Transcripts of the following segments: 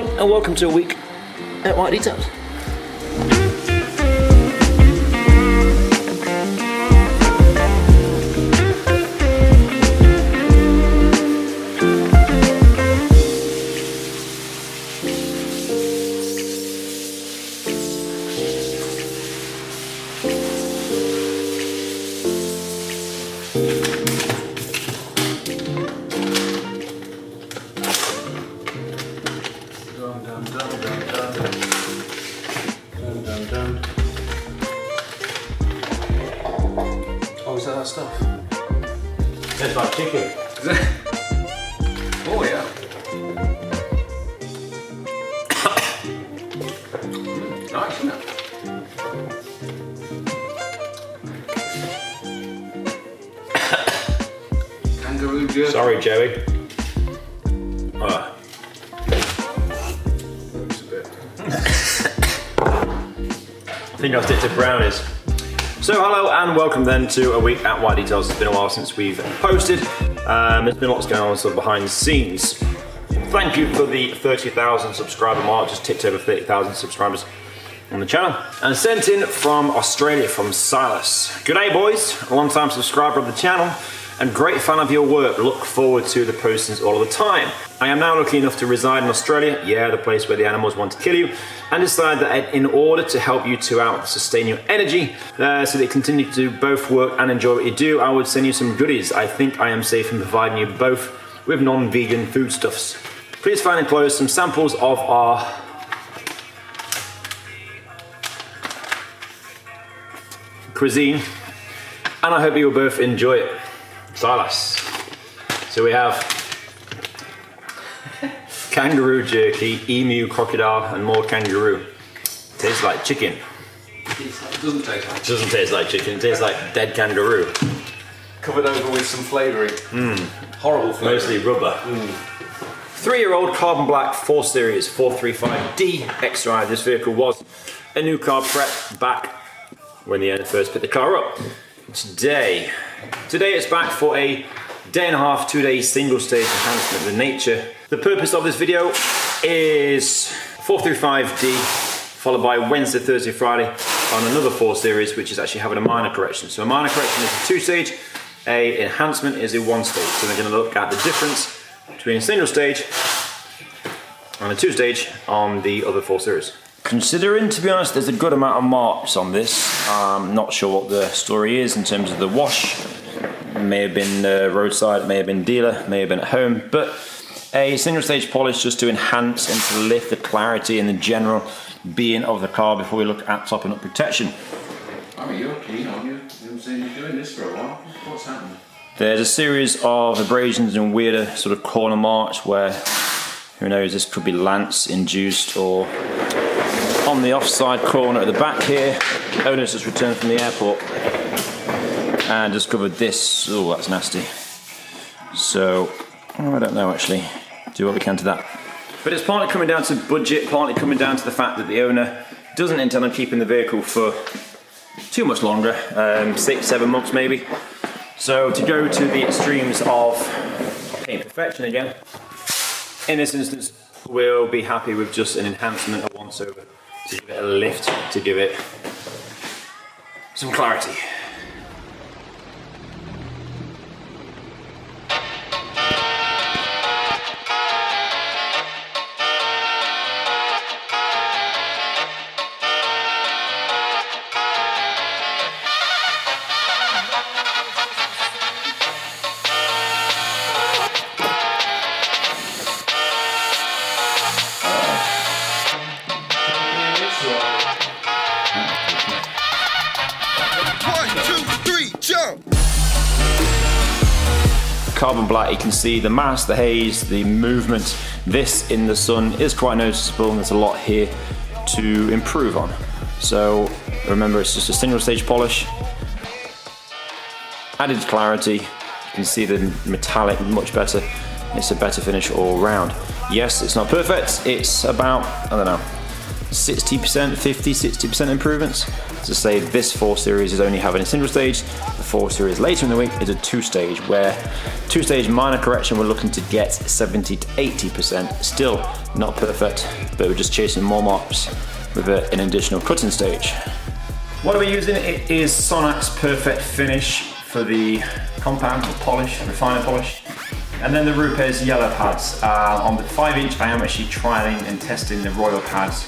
morning and welcome to a week at WhiteDetails. Oh, is that stuff? Tastes like chicken. Oh yeah. Nice, isn't it? Kangaroo jerky. Sorry, Joey. Looks a bit. I think I'll stick to brownies. So hello and welcome then to a week at WhiteDetails. It's been a while since we've posted. There's been lots going on sort of behind the scenes. Thank you for the 30,000 subscriber mark, just ticked over 30,000 subscribers on the channel. And sent in from Australia from Silas. G'day boys, a long time subscriber of the channel and great fan of your work. Look forward to the postings all the time. I am now lucky enough to reside in Australia, yeah, the place where the animals want to kill you, and decided that in order to help you two out, sustain your energy, so that you continue to do both work and enjoy what you do, I would send you some goodies. I think I am safe in providing you both with non-vegan foodstuffs. Please find enclosed some samples of our cuisine, and I hope you will both enjoy it. Silas. So we have kangaroo jerky, emu, crocodile, and more kangaroo. Tastes like chicken. It doesn't taste like It doesn't taste like chicken, it tastes like dead kangaroo. covered over with some flavouring. Horrible flavouring. Mostly rubber. 3-year-old carbon black 4 Series 435D XRI. This vehicle was a new car prep back when the owner first picked the car up. Today it's back for a day and a half, 2-day single stage enhancement with nature. The purpose of this video is 435D followed by Wednesday, Thursday, Friday on another 4 Series which is actually having a minor correction. So a minor correction is a 2-stage, a enhancement is a 1-stage. So we're going to look at the difference between a single stage and a 2-stage on the other 4 Series. Considering, to be honest, there's a good amount of marks on this. I'm not sure what the story is in terms of the wash. It may have been roadside, may have been dealer, may have been at home, but a single stage polish just to enhance and to lift the clarity and the general being of the car before we look at topping up protection. I mean, you're keen, aren't you? You've been doing this for a while. What's happened? There's a series of abrasions and weirder sort of corner marks where, who knows, this could be lance induced or on the offside corner at the back here. Owner's just returned from the airport and discovered this. Oh, that's nasty. So, I don't know actually. Do what we can to that. But it's partly coming down to budget, partly coming down to the fact that the owner doesn't intend on keeping the vehicle for too much longer, 6-7 months maybe. So to go to the extremes of paint perfection again, in this instance we'll be happy with just an enhancement, a once over, to give it a lift, to give it some clarity. Carbon black, you can see the mass, the haze, the movement. This in the sun is quite noticeable and there's a lot here to improve on. So remember, it's just a single stage polish. Added clarity, you can see the metallic much better. It's a better finish all round. Yes, it's not perfect, it's about, I don't know, 60%, 50, 60% improvements. To say this 4 Series is only having a single stage, the 4 Series later in the week is a 2-stage, where 2-stage minor correction we're looking to get 70 to 80%. Still not perfect, but we're just chasing more mops with an additional cutting stage. What are we using? It is Sonak's Perfect Finish for the compound polish, refiner polish. And then the Rupes yellow pads. On the 5-inch, I am actually trialing and testing the Royal pads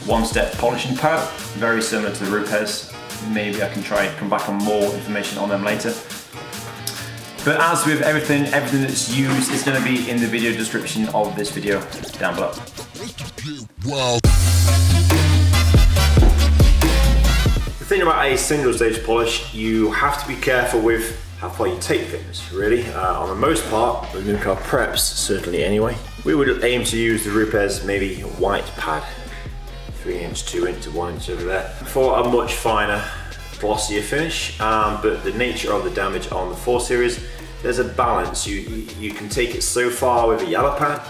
1-step polishing pad, very similar to the Rupes. Maybe I can try and come back on more information on them later. But as with everything that's used is going to be in the video description of this video down below. Wow. The thing about a single stage polish, you have to be careful with how far you take things, really. On the most part, with new car preps, certainly anyway, we would aim to use the Rupes maybe white pad, 3-inch, 2-inch, 1-inch over there, for a much finer, glossier finish. But the nature of the damage on the 4 Series, there's a balance. You can take it so far with a yellow pad,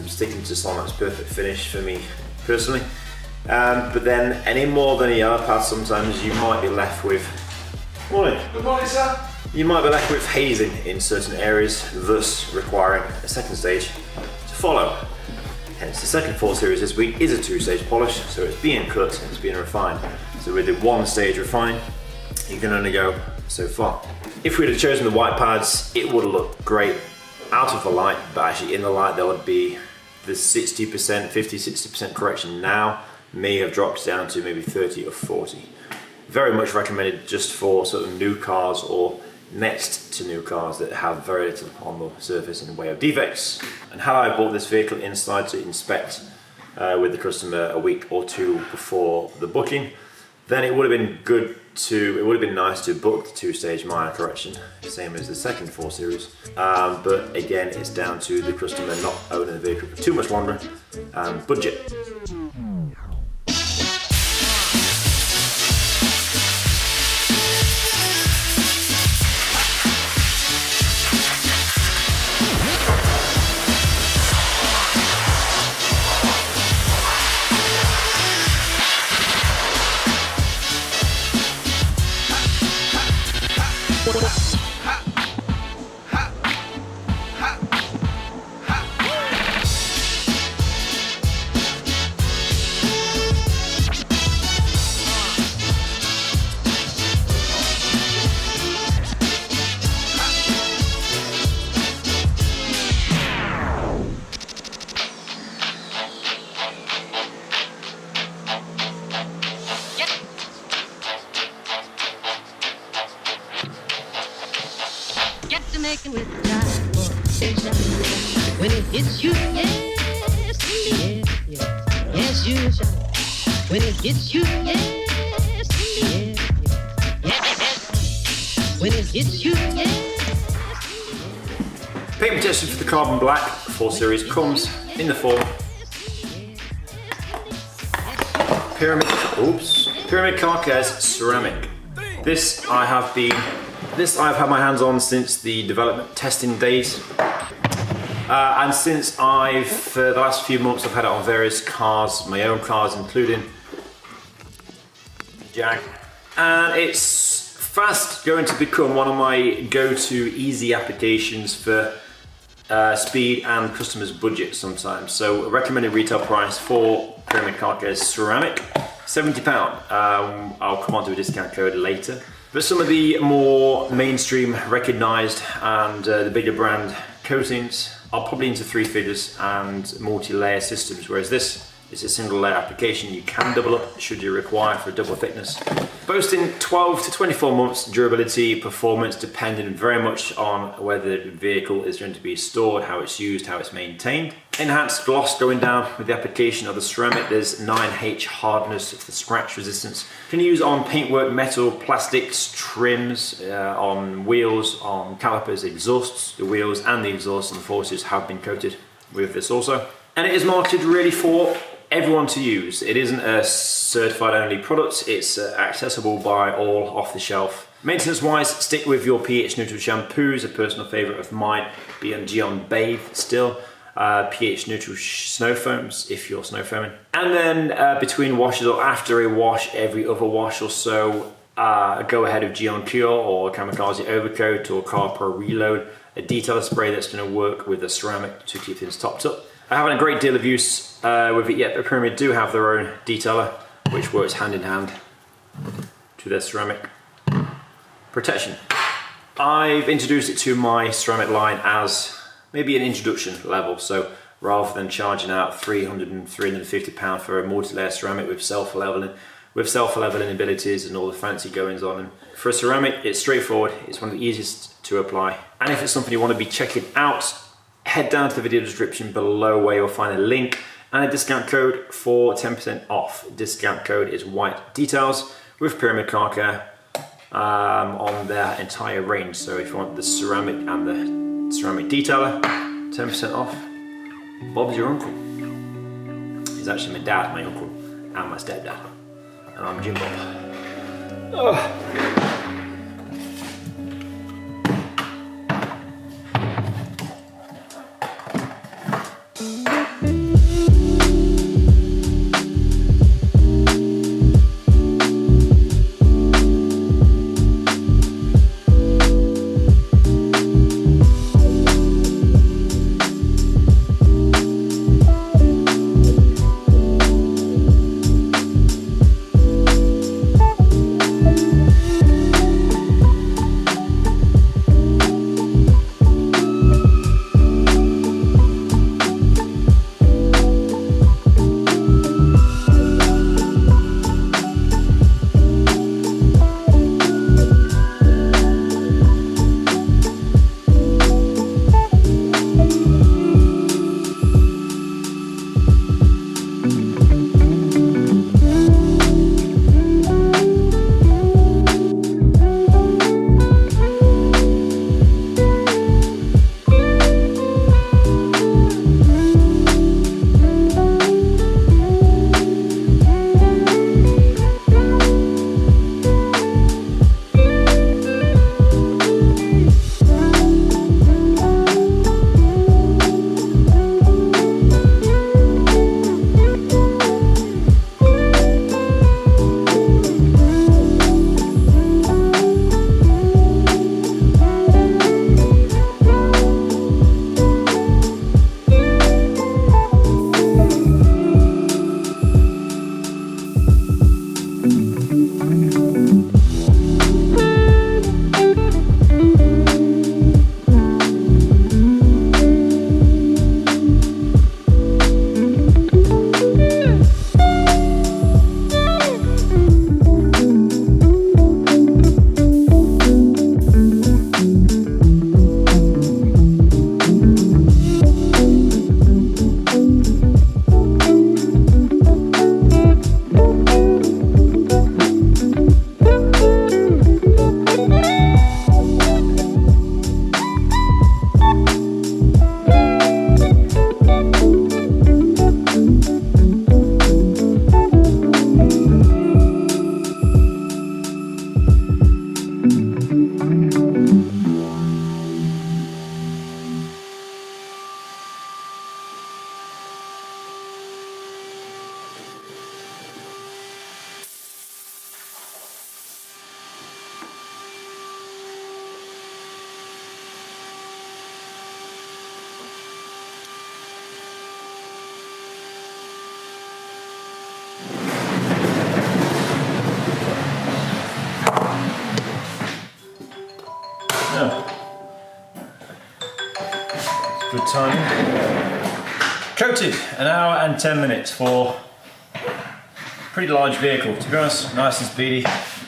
sticking to Sonak's Perfect Finish for me personally. But then any more than a yellow pad, sometimes you might be left with, morning. Good morning, sir. You might be left with hazing in certain areas, thus requiring a second stage to follow. Hence the second 4 Series this week is a 2-stage polish, so it's being cut and it's being refined. So with the 1-stage refine, you can only go so far. If we'd have chosen the white pads, it would have looked great out of the light, but actually in the light there would be the 60%, 50-60% correction now may have dropped down to maybe 30 or 40. Very much recommended just for sort of new cars or next to new cars that have very little on the surface in the way of defects. And had I bought this vehicle inside to inspect with the customer a week or two before the booking, then it would have been nice to book the 2-stage minor correction, same as the second 4 Series. But again, it's down to the customer not owning the vehicle for too much longer and budget. With the time for when it hits you, yes, yes, you shall. When it hits you, yes, yes, when it hits you, yes. Paint protection for the carbon black 4 Series comes in the form Pyramid Carcass Ceramic. This I've had my hands on since the development testing days. And since for the last few months, I've had it on various cars, my own cars, including Jag. And it's fast going to become one of my go-to easy applications for speed and customers' budget sometimes. So recommended retail price for Pyramid Carcass Ceramic, £70. I'll come on to a discount code later. But some of the more mainstream recognised and the bigger brand coatings are probably into 3 figures and multi-layer systems, whereas this is a single layer application. You can double up should you require for a double thickness. Boasting 12 to 24 months durability, performance, depending very much on whether the vehicle is going to be stored, how it's used, how it's maintained. Enhanced gloss going down with the application of the ceramic. There's 9H hardness for scratch resistance. Can use on paintwork, metal, plastics, trims, on wheels, on calipers, exhausts. The wheels and the exhausts and the forces have been coated with this also. And it is marketed really for everyone to use. It isn't a certified only product, it's accessible by all off the shelf. Maintenance wise, stick with your pH neutral shampoos, a personal favourite of mine, B&G on Bathe still. pH neutral snow foams if you're snow foaming. And then between washes or after a wash, every other wash or so, go ahead of Geon Cure or Kamikaze Overcoat or Carpro Reload, a detailer spray that's going to work with the ceramic to keep things topped up. I haven't had a great deal of use with it yet, but Pyramid do have their own detailer which works hand in hand to their ceramic protection. I've introduced it to my ceramic line as maybe an introduction level, so rather than charging out £300 and £350 for a multi-layer ceramic with self-leveling abilities and all the fancy goings on. And for a ceramic, it's straightforward, it's one of the easiest to apply. And if it's something you want to be checking out, head down to the video description below where you'll find a link and a discount code for 10% off. Discount code is WhiteDetails with Pyramid Car Care on their entire range. So if you want the ceramic and the ceramic detailer, 10% off. Bob's your uncle. He's actually my dad, my uncle, and my stepdad. And I'm Jim Bob. Oh. Good time. Coated, an hour and 10 minutes for a pretty large vehicle. To be honest, nice and speedy,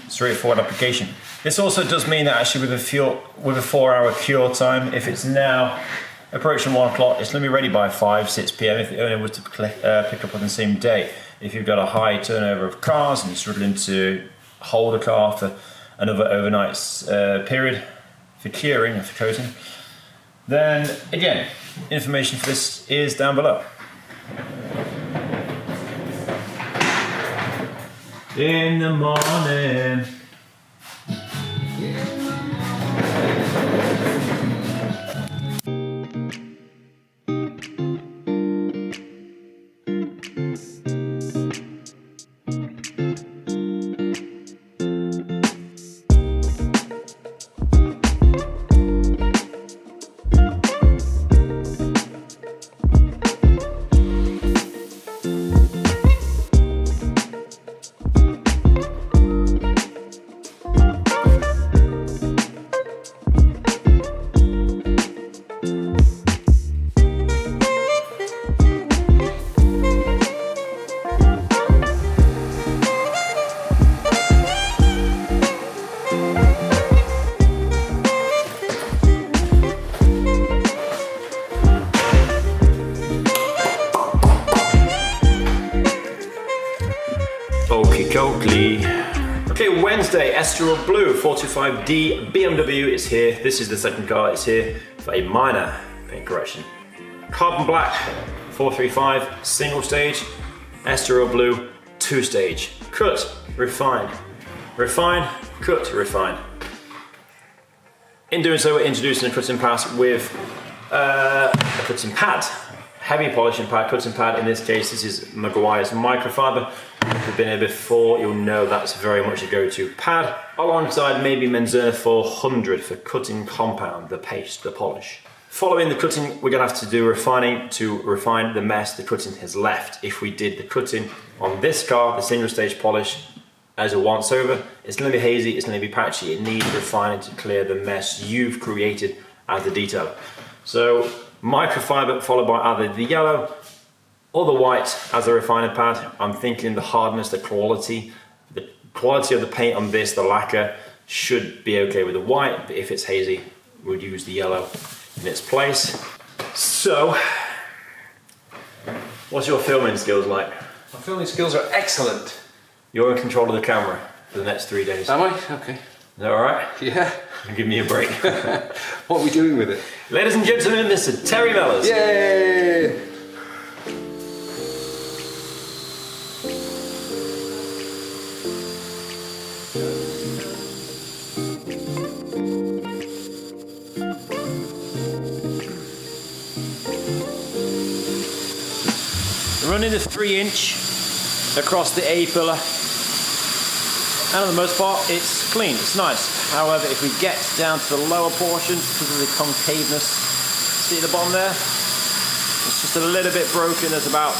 straightforward application. This also does mean that actually with a 4-hour cure time, if it's now approaching 1 o'clock, it's going to be ready by 6 p.m. if it only was to pick up on the same day. If you've got a high turnover of cars and you're struggling to hold a car for another overnight period for curing and for coating, then again, information for this is down below. In the morning. difficultly. Okay, Wednesday, Esteril Blue 425D BMW is here. This is the second car. It's here for a minor paint correction. Carbon Black 435 single stage, Esteril Blue 2-stage. Cut, refine, refine, cut, refine. In doing so, we're introducing a cutting pass with a cutting pad. Heavy polishing pad, cutting pad. In this case, this is Maguire's microfiber. If you've been here before, you'll know that's very much a go-to pad. Alongside maybe Menzerna 400 for cutting compound, the paste, the polish. Following the cutting, we're gonna have to do refining to refine the mess the cutting has left. If we did the cutting on this car, the single stage polish, as a once over, it's gonna be hazy, it's gonna be patchy. It needs refining to clear the mess you've created as a detail. So microfiber followed by either the yellow or the white as a refining pad. I'm thinking the hardness, the quality of the paint on this, the lacquer, should be okay with the white, but if it's hazy, we'll use the yellow in its place. So, what's your filming skills like? My filming skills are excellent. You're in control of the camera for the next 3 days. Am I? Okay. Is that alright? Yeah. Give me a break. What are we doing with it? Ladies and gentlemen, Mr. Terry Mellors. Yay! Running the 3-inch across the A pillar, and for the most part it's clean, it's nice. However, if we get down to the lower portion, because of the concaveness, see at the bottom there, it's just a little bit broken. There's about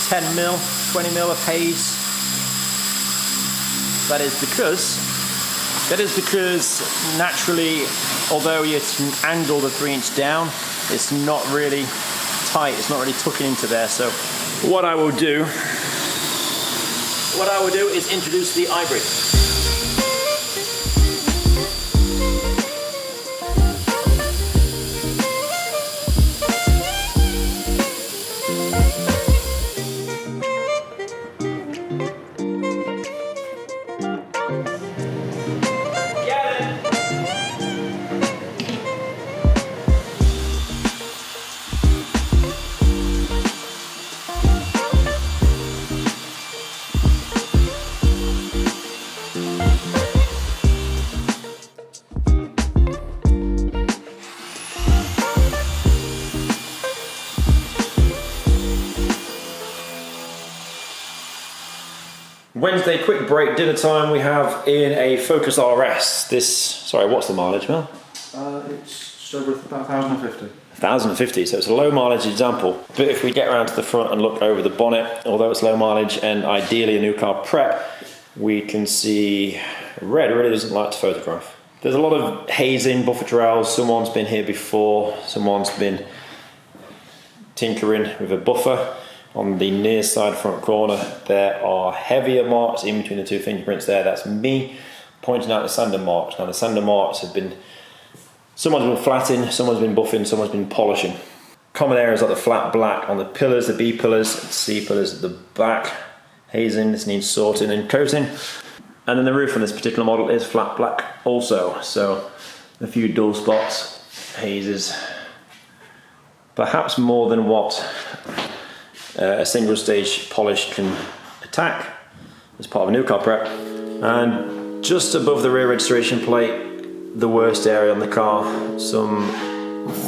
10 mil, 20 mil of haze. That is because naturally, although you can angle the 3-inch down, it's not really tight, it's not really tucking into there. So what I will do is introduce the iBrid. Wednesday, quick break, dinner time. We have in a Focus RS. What's the mileage, Mel? It's just over about 1,050. 1,050, so it's a low mileage example. But if we get around to the front and look over the bonnet, although it's low mileage and ideally a new car prep, we can see red really doesn't like to photograph. There's a lot of hazing, buffer trails. Someone's been here before, someone's been tinkering with a buffer. On the near side front corner, there are heavier marks in between the two fingerprints there. That's me pointing out the sander marks. Now the sander marks have been, someone's been flatting, someone's been buffing, someone's been polishing. Common areas like the flat black on the pillars, the B pillars, C pillars at the back. Hazing, this needs sorting and coating. And then the roof on this particular model is flat black also. So a few dull spots, hazes, perhaps more than what a single stage polish can attack as part of a new car prep. And just above the rear registration plate, the worst area on the car, some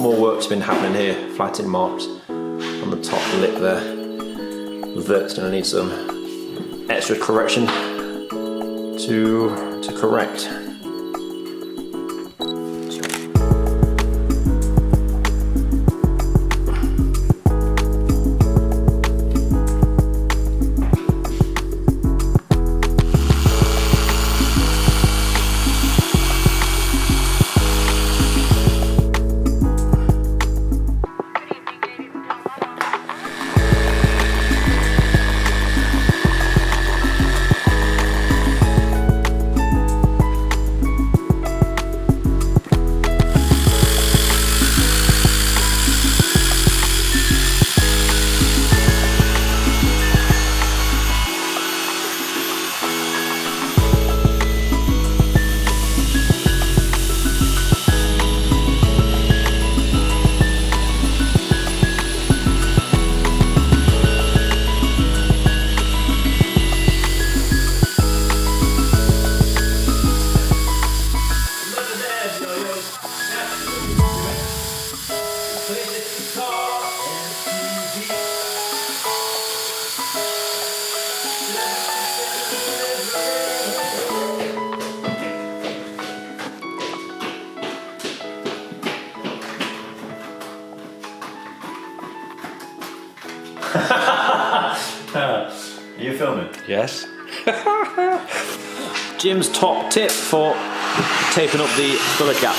more work's been happening here, flattening marks on the top lip there. That's going to need some extra correction to correct. Are you filming? Yes. Jim's top tip for taping up the filler cap.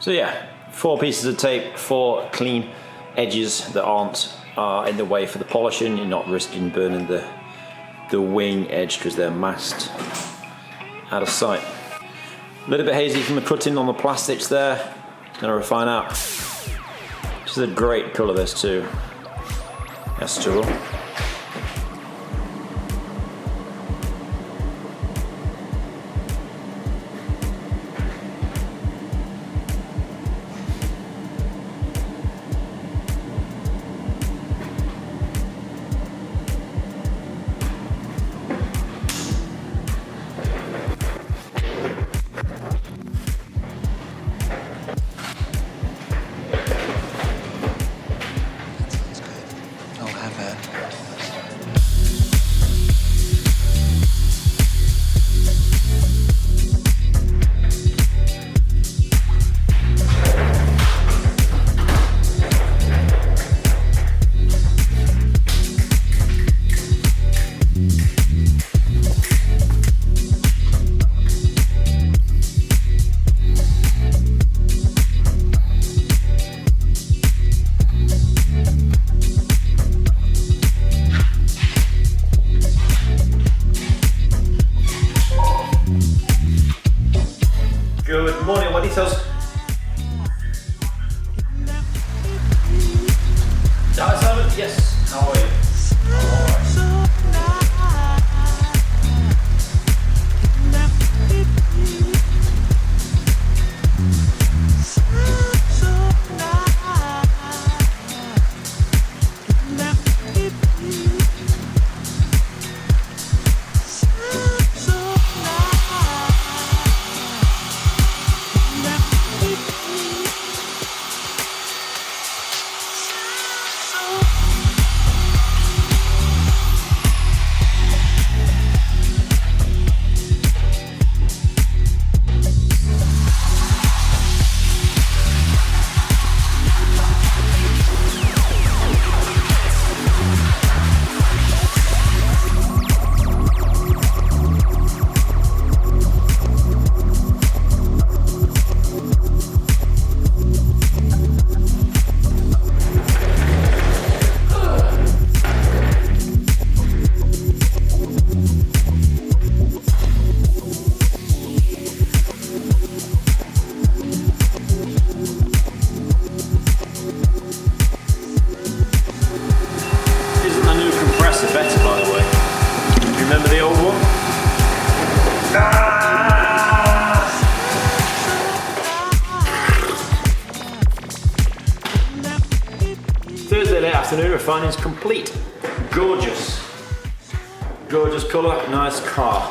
So yeah, 4 pieces of tape, 4 clean edges that aren't in the way for the polishing. You're not risking burning the wing edge because they're masked out of sight. A little bit hazy from the cutting on the plastics there. Gonna refine out. This is a great colour, this too. Estural. I'll have it. Good morning, WhiteDetails. Hi Simon, yes, how are you? Afternoon, refining's complete. Gorgeous. Gorgeous colour, nice car.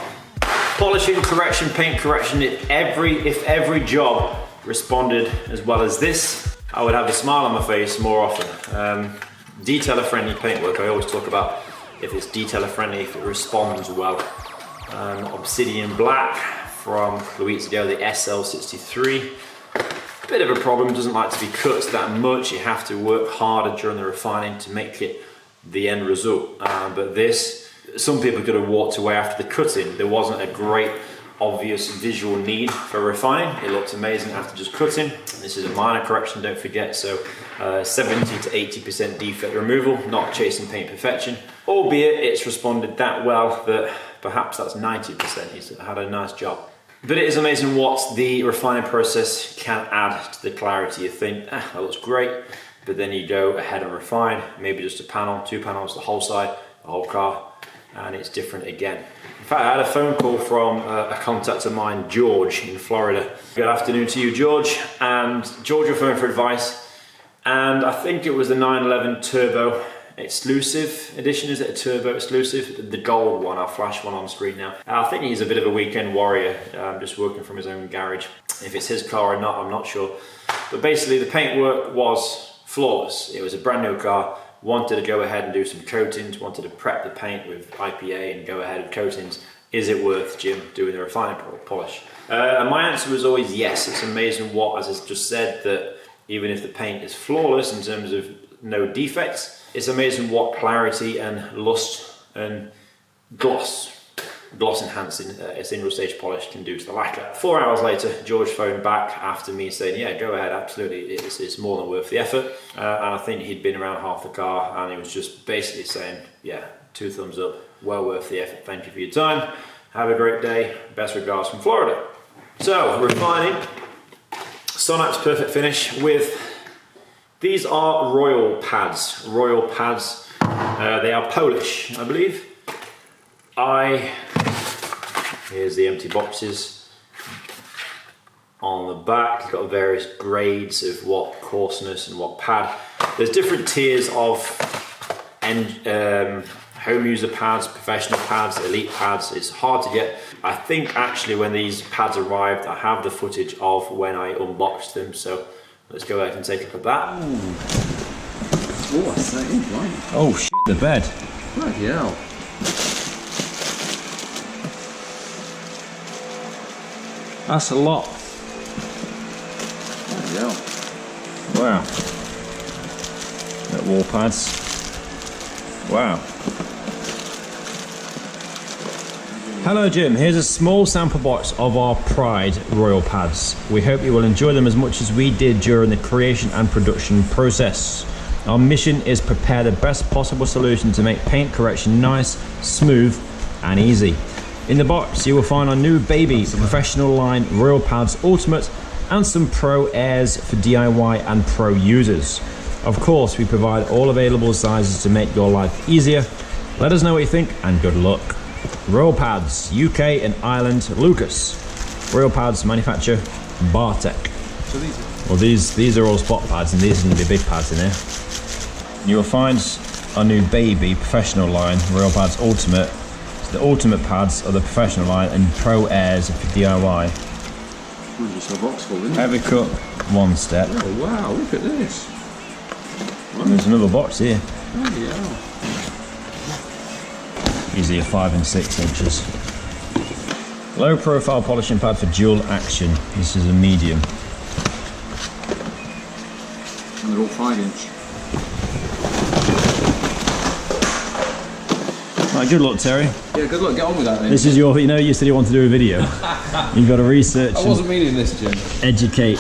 Polishing, correction, paint correction, if every job responded as well as this, I would have a smile on my face more often. Detailer friendly paintwork, I always talk about if it's detailer friendly, if it responds well. Obsidian black from WhiteDetails, the SL63. Bit of a problem, doesn't like to be cut that much. You have to work harder during the refining to make it the end result. But this, some people could have walked away after the cutting. There wasn't a great obvious visual need for refining. It looked amazing after just cutting. This is a minor correction, don't forget. So 70 to 80% defect removal, not chasing paint perfection. Albeit it's responded that well that perhaps that's 90%. He's had a nice job. But it is amazing what the refining process can add to the clarity. You think, that looks great, but then you go ahead and refine, maybe just a panel, 2 panels, the whole side, the whole car, and it's different again. In fact, I had a phone call from a contact of mine, George, in Florida. Good afternoon to you, George. And George was phoning for advice, and I think it was the 911 Turbo Exclusive edition. Is it a Turbo Exclusive? The gold one. I'll flash one on screen now. I think he's a bit of a weekend warrior, just working from his own garage. If it's his car or not, I'm not sure. But basically, the paintwork was flawless. It was a brand new car. Wanted to go ahead and do some coatings, wanted to prep the paint with IPA and go ahead with coatings. Is it worth, Jim, doing the refining polish? And my answer was always yes. It's amazing what, as I just said, that even if the paint is flawless in terms of no defects, it's amazing what clarity and lust and gloss enhancing a single stage polish can do to the lacquer. 4 hours later, George phoned back after me saying, yeah, go ahead, absolutely, it's more than worth the effort. And I think he'd been around half the car and he was just basically saying, yeah, 2 thumbs up, well worth the effort, thank you for your time, have a great day, best regards from Florida. So, refining, Sonac's Perfect Finish with, these are Royal pads. Royal pads, they are Polish, I believe. Here's the empty boxes. On the back, you've got various grades of what coarseness and what pad. There's different tiers of home user pads, professional pads, elite pads. It's hard to get. I think actually when these pads arrived, I have the footage of when I unboxed them. So let's go ahead and take a look at that. Oh, that's that in, right? Oh shit, the bed. Bloody hell. That's a lot. Bloody hell. Wow. That wall pads. Wow. Hello Jim, here's a small sample box of our Pride Royal pads. We hope you will enjoy them as much as we did during the creation and production process. Our mission is prepare the best possible solution to make paint correction nice, smooth and easy. In the box you will find our new baby professional line Royal Pads Ultimate and some Pro Airs for DIY and Pro users. Of course, we provide all available sizes to make your life easier. Let us know what you think and good luck. Royal Pads, UK and Ireland, Lucas. Royal Pads manufacturer, Bartek. So these are all spot pads and these are going to be big pads in here. You will find our new baby professional line, Royal Pads Ultimate. So the Ultimate pads are the professional line and Pro Airs for DIY. just a box full, isn't it? Every cut, one step. Oh wow, look at this. And there's another box here. Oh yeah. Usually a 5 and 6 inches. Low profile polishing pad for dual action. This is a medium. And they're all 5-inch. Right, good luck, Terry. Yeah, good luck. Get on with that then. This is your, you said you wanted to do a video. You've got to research I wasn't meaning this, Jim. educate.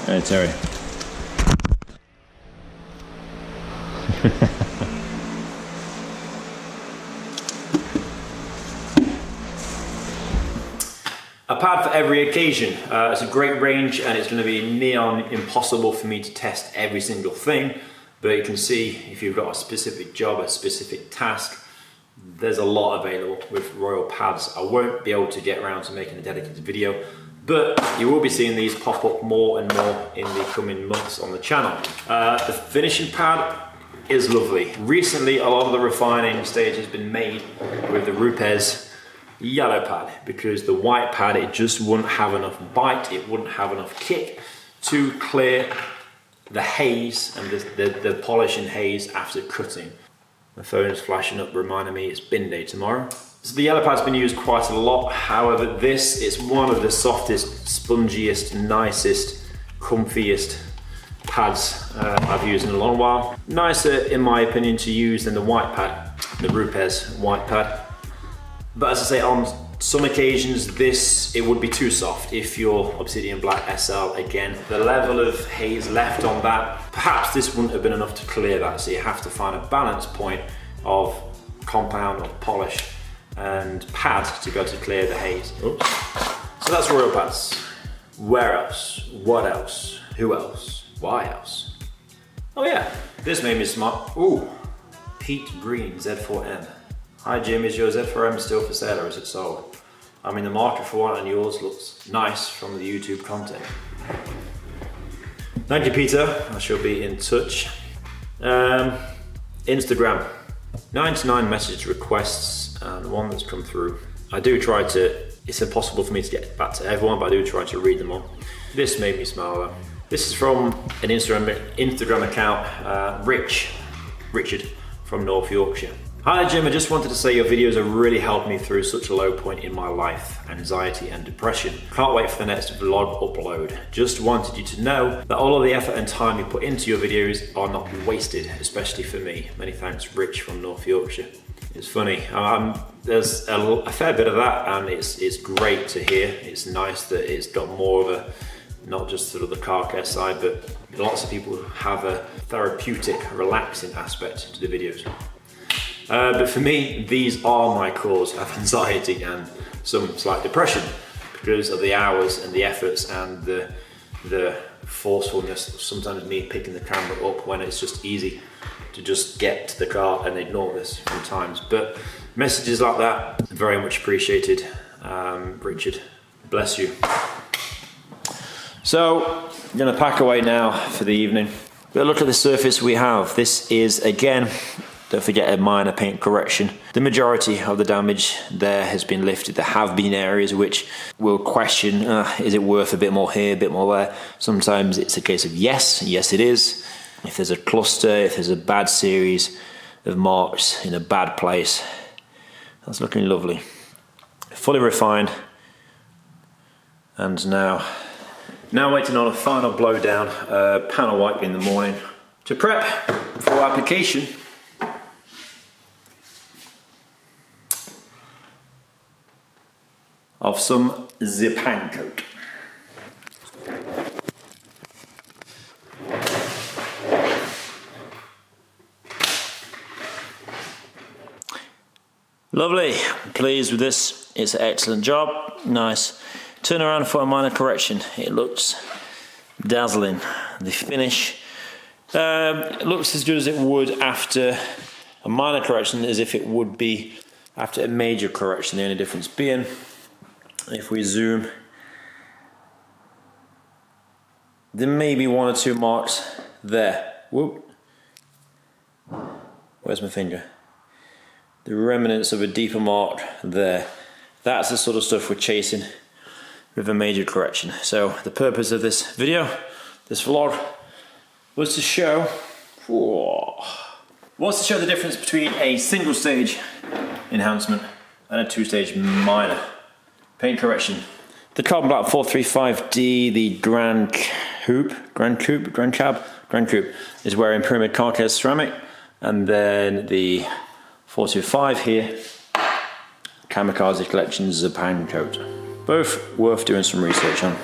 Hey, Terry. A pad for every occasion. It's a great range and it's going to be near on impossible for me to test every single thing, but you can see if you've got a specific job, a specific task, there's a lot available with Royal pads. I won't be able to get around to making a dedicated video, but you will be seeing these pop up more and more in the coming months on the channel. The finishing pad is lovely. Recently, a lot of the refining stage has been made with the Rupes yellow pad, because the white pad, it just wouldn't have enough bite, it wouldn't have enough kick to clear the haze and the polish and haze after cutting. My phone is flashing up reminding me it's bin day tomorrow. So the yellow pad's been used quite a lot. However, this is one of the softest, spongiest, nicest, comfiest pads I've used in a long while. Nicer, in my opinion, to use than the white pad, the Rupes white pad. But as I say, on some occasions, it would be too soft. If you're Obsidian Black SL, again, the level of haze left on that, perhaps this wouldn't have been enough to clear that. So you have to find a balance point of compound or polish and pad to go to clear the haze. Oops. So that's Royal pads. Where else? What else? Who else? Why else? Oh yeah, this made me smart. Ooh, Pete Green Z4M. Hi Jim, is your Z4M still for sale or is it sold? I'm in the market for one and yours looks nice from the YouTube content. Thank you Peter, I shall be in touch. Instagram, 99 message requests and one that's come through. I do try to, it's impossible for me to get back to everyone, but I do try to read them all. This made me smile though. This is from an Instagram account, Richard from North Yorkshire. Hi Jim, I just wanted to say your videos have really helped me through such a low point in my life, anxiety and depression. Can't wait for the next vlog upload. Just wanted you to know that all of the effort and time you put into your videos are not wasted, especially for me. Many thanks, Rich from North Yorkshire. It's funny, there's a fair bit of that and it's great to hear. It's nice that it's got more of a, not just sort of the car care side, but lots of people have a therapeutic, relaxing aspect to the videos. But for me, these are my cause of anxiety and some slight depression because of the hours and the efforts and the forcefulness of sometimes me picking the camera up when it's just easy to just get to the car and ignore this sometimes. But messages like that, very much appreciated. Richard, bless you. So, I'm gonna pack away now for the evening. But look at the surface we have. This is, again, don't forget a minor paint correction. The majority of the damage there has been lifted. There have been areas which will question, is it worth a bit more here, a bit more there? Sometimes it's a case of yes it is. If there's a cluster, if there's a bad series of marks in a bad place, that's looking lovely. Fully refined. And now waiting on a final blow down, panel wipe in the morning to prep for application of some Zipan coat. Lovely, pleased with this. It's an excellent job, nice. Turn around for a minor correction. It looks dazzling. The finish it looks as good as it would after a minor correction as if it would be after a major correction. The only difference being, if we zoom, there may be one or two marks there. Whoop. Where's my finger? The remnants of a deeper mark there. That's the sort of stuff we're chasing with a major correction. So the purpose of this video, this vlog, was to show the difference between a single stage enhancement and a two-stage minor paint correction. The Carbon Black 435D, the Grand Coupe is wearing Pyramid Car Care ceramic, and then the 425 here, Kamikaze Collections Zipan coat. Both worth doing some research on.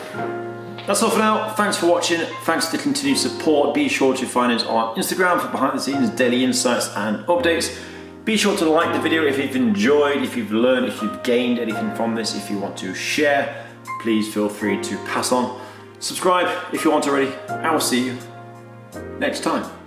That's all for now. Thanks for watching. Thanks for the continued support. Be sure to find us on Instagram for behind the scenes daily insights and updates. Be sure to like the video if you've enjoyed, if you've learned, if you've gained anything from this. If you want to share, please feel free to pass on. Subscribe if you want already. I will see you next time.